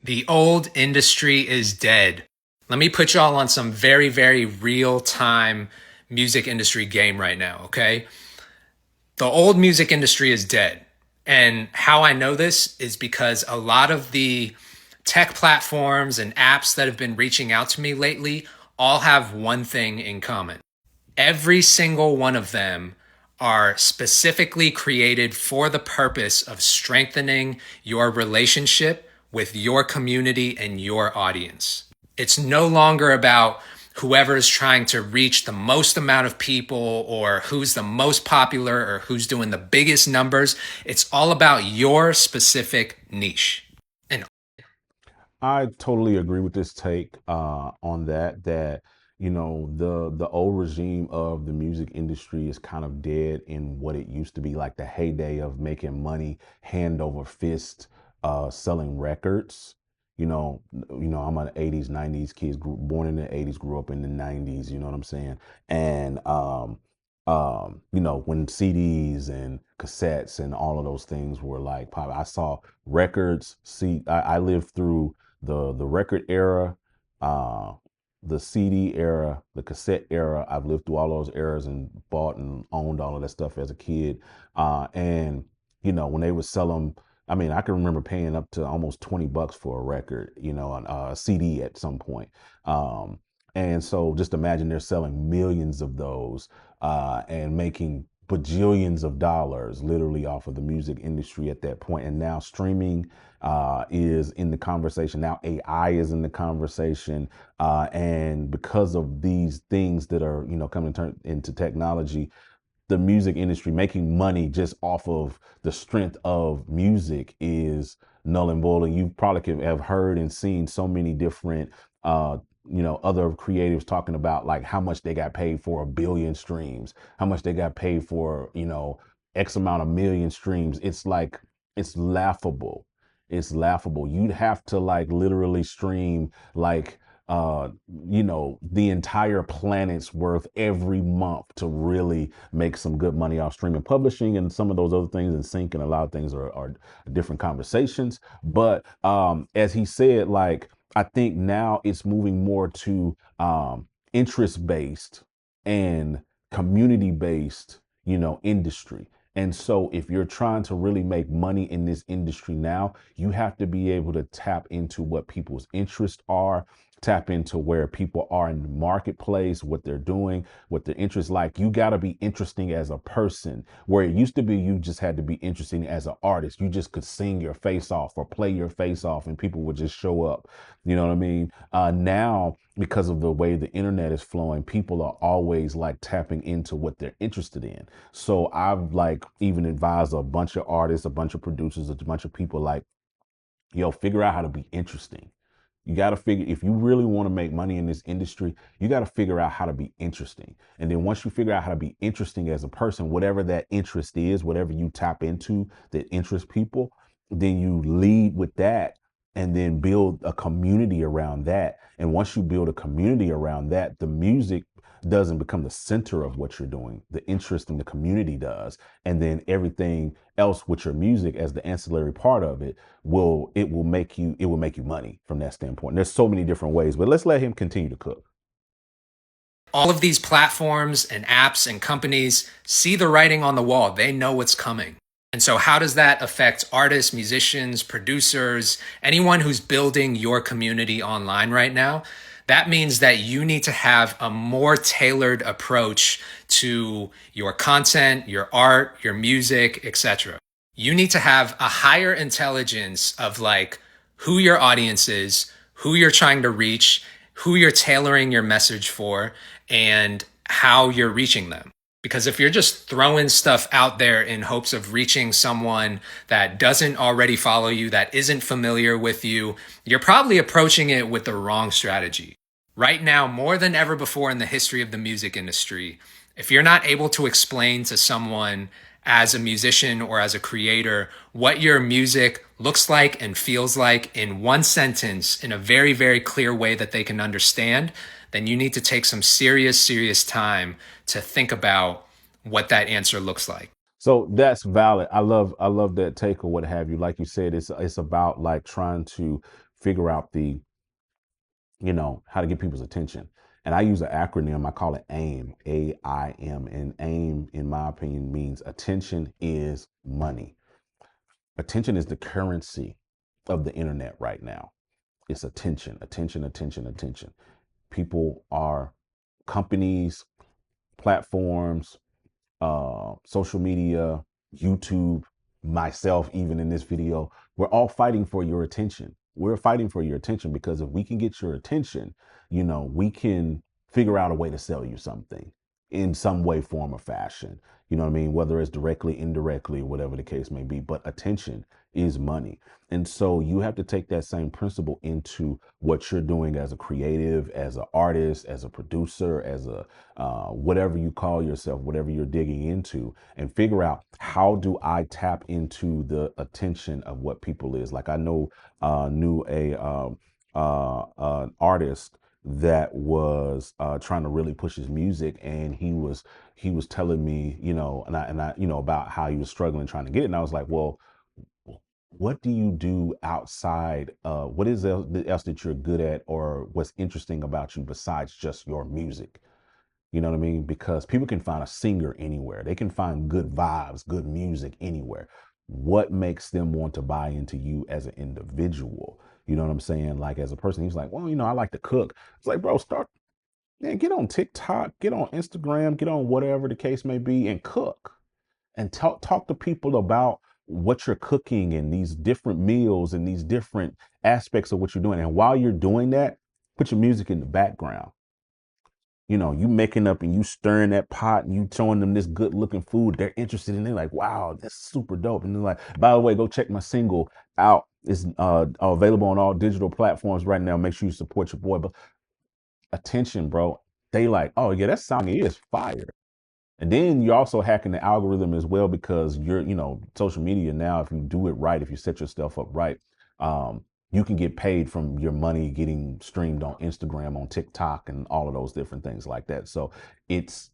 The old industry is dead. Let me put y'all on some very, very real time music industry game right now, okay? The old music industry is dead. And how I know this is because a lot of the tech platforms and apps that have been reaching out to me lately all have one thing in common. Every single one of them are specifically created for the purpose of strengthening your relationship with your community and your audience. It's no longer about whoever is trying to reach the most amount of people or who's the most popular or who's doing the biggest numbers. It's all about your specific niche. And I totally agree with this take on that. That the old regime of the music industry is kind of dead in what it used to be, like the heyday of making money hand over fist, selling records. I'm an '80s, '90s kid, born in the '80s, grew up in the '90s. You know what I'm saying? And when CDs and cassettes and all of those things were like pop, I saw records. See, I lived through the record era, uh, the CD era, the cassette era. I've lived through all those eras and bought and owned all of that stuff as a kid. And when they would sell them, I mean, I can remember paying up to almost $20 for a record, a CD at some point. Um, and so just imagine they're selling millions of those and making bajillions of dollars literally off of the music industry at that point. And now streaming is in the conversation. Now AI is in the conversation. And because of these things that are, coming into technology, the music industry making money just off of the strength of music is null and void. And you probably could have heard and seen so many different other creatives talking about like how much they got paid for 1 billion streams, how much they got paid for, X amount of million streams. It's like it's laughable. It's laughable. You'd have to like literally stream like the entire planet's worth every month to really make some good money off streaming. Publishing and some of those other things, and sync and a lot of things are different conversations. But as he said, like I think now it's moving more to interest based and community based, industry. And so if you're trying to really make money in this industry now, you have to be able to tap into what people's interests are, tap into where people are in the marketplace, what they're doing, what their interests like. You got to be interesting as a person. Where it used to be, you just had to be interesting as an artist. You just could sing your face off or play your face off and people would just show up. You know what I mean? Now, because of the way the internet is flowing, people are always like tapping into what they're interested in. So I've like even advised a bunch of artists, a bunch of producers, a bunch of people like, yo, figure out how to be interesting. You got to figure, if you really want to make money in this industry, you got to figure out how to be interesting. And then once you figure out how to be interesting as a person, whatever that interest is, whatever you tap into that interests people, then you lead with that and then build a community around that. And once you build a community around that, the music doesn't become the center of what you're doing. The interest in the community does. And then everything else with your music as the ancillary part of it will make you money from that standpoint. And there's so many different ways, but let's let him continue to cook. all of these platforms and apps and companies see the writing on the wall. They know what's coming. And so, how does that affect artists, musicians, producers, anyone who's building your community online right now? That means that you need to have a more tailored approach to your content, your art, your music, etc. You need to have a higher intelligence of like who your audience is, who you're trying to reach, who you're tailoring your message for, and how you're reaching them. Because if you're just throwing stuff out there in hopes of reaching someone that doesn't already follow you, that isn't familiar with you, you're probably approaching it with the wrong strategy. Right now, more than ever before in the history of the music industry, if you're not able to explain to someone as a musician or as a creator what your music looks like and feels like in one sentence in a very, very clear way that they can understand, then you need to take some serious, serious time to think about what that answer looks like. So that's valid. I love that take or what have you. Like you said, it's about like trying to figure out how to get people's attention. And I use an acronym, I call it AIM, AIM. And AIM, in my opinion, means attention is money. Attention is the currency of the internet right now. It's attention, attention, attention, attention. People are companies, platforms, social media, YouTube, myself, even in this video, we're all fighting for your attention. We're fighting for your attention because if we can get your attention, we can figure out a way to sell you something in some way, form, or fashion. You know what I mean? Whether it's directly, indirectly, whatever the case may be, but attention is money. And so you have to take that same principle into what you're doing as a creative, as an artist, as a producer, as a whatever you call yourself, whatever you're digging into, and figure out how do I tap into the attention of what people is. Like I knew an artist that was trying to really push his music, and he was telling me, and I about how he was struggling trying to get it. And I was like, well, what do you do outside? What is else that you're good at, or what's interesting about you besides just your music? You know what I mean? Because people can find a singer anywhere. They can find good vibes, good music anywhere. What makes them want to buy into you as an individual? You know what I'm saying? Like as a person, he's like, well, I like to cook. It's like, bro, get on TikTok, get on Instagram, get on whatever the case may be, and cook. And talk to people about what you're cooking and these different meals and these different aspects of what you're doing. And while you're doing that, put your music in the background. You making up and you stirring that pot and you showing them this good looking food they're interested in. They're like, wow, that's super dope. And they're like, by the way, go check my single out. It's available on all digital platforms right now. Make sure you support your boy. But attention, bro. They like, oh yeah, that song is fire. And then you're also hacking the algorithm as well, because social media now, if you do it right, if you set your stuff up right, you can get paid from your money getting streamed on Instagram, on TikTok, and all of those different things like that. So it's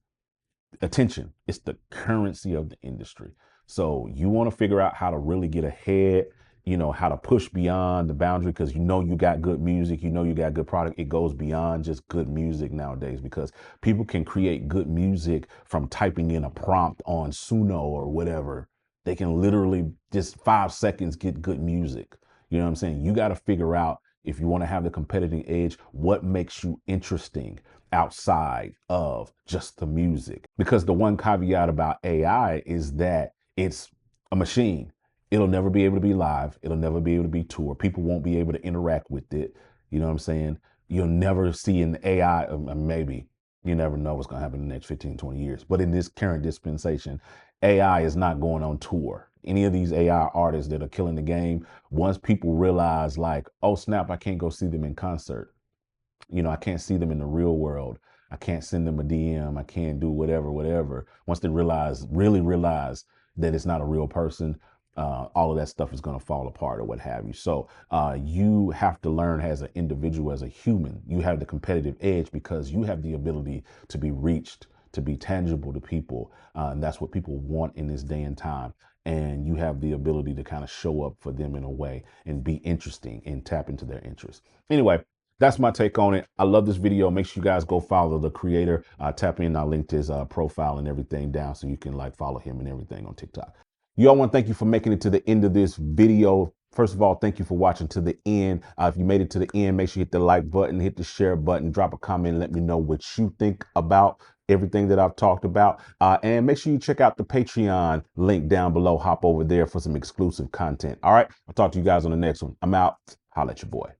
attention. It's the currency of the industry. So you want to figure out how to really get ahead, how to push beyond the boundary, because you got good music, you got good product. It goes beyond just good music nowadays, because people can create good music from typing in a prompt on Suno or whatever. They can literally just 5 seconds get good music. You know what I'm saying? You got to figure out, if you want to have the competitive edge, what makes you interesting outside of just the music. Because the one caveat about AI is that it's a machine. It'll never be able to be live. It'll never be able to be tour. People won't be able to interact with it. You know what I'm saying? You'll never see an AI, maybe. You never know what's going to happen in the next 15, 20 years. But in this current dispensation, AI is not going on tour. Any of these AI artists that are killing the game, once people realize like, oh snap, I can't go see them in concert. I can't see them in the real world. I can't send them a DM. I can't do whatever. Once they really realize that it's not a real person, all of that stuff is going to fall apart or what have you. So you have to learn as an individual, as a human. You have the competitive edge because you have the ability to be reached, to be tangible to people. And that's what people want in this day and time. And you have the ability to kind of show up for them in a way and be interesting and tap into their interests. Anyway, that's my take on it. I love this video. Make sure you guys go follow the creator. Tap in. I linked his profile and everything down so you can follow him and everything on TikTok. You all want to thank you for making it to the end of this video. First of all, thank you for watching to the end. If you made it to the end, make sure you hit the like button, hit the share button, drop a comment, and let me know what you think about everything that I've talked about. And make sure you check out the Patreon link down below. Hop over there for some exclusive content. All right. I'll talk to you guys on the next one. I'm out. Holla at your boy.